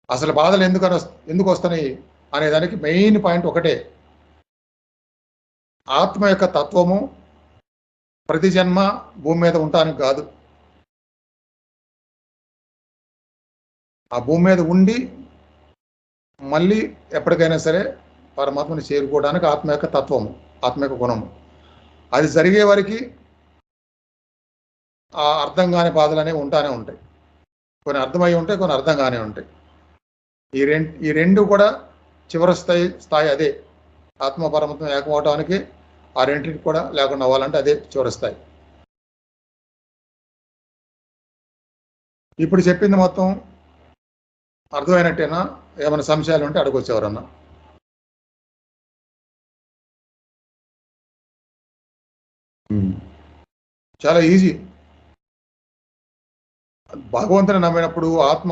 అసలు బాధలు ఎందుకు వస్తున్నాయి అనేదానికి మెయిన్ పాయింట్ ఒకటే, ఆత్మ యొక్క తత్వము ప్రతి జన్మ భూమి మీద ఉండటానికి కాదు, ఆ భూమి మీద ఉండి మళ్ళీ ఎప్పటికైనా సరే పరమాత్మని చేరుకోవడానికి ఆత్మ యొక్క తత్వము, ఆత్మ యొక్క గుణము. అది జరిగే వరకు ఆ అర్థం కాని బాధలు అనేవి ఉంటానే ఉంటాయి. కొన్ని అర్థమై ఉంటాయి, కొన్ని అర్థం కానే ఉంటాయి. ఈ రెండు కూడా చివరి స్థాయి అదే. ఆత్మ పరమాత్మ ఏకమవటానికి ఆ రెండింటికి కూడా లేకుండా అవ్వాలంటే అదే చివరి స్థాయి. ఇప్పుడు చెప్పింది మొత్తం అర్థమైనట్టేనా? ఏమైనా సంశయాలు ఉంటే అడగొచ్చు ఎవరన్నా. చాలా ఈజీ. భగవంతుని నమ్మినప్పుడు, ఆత్మ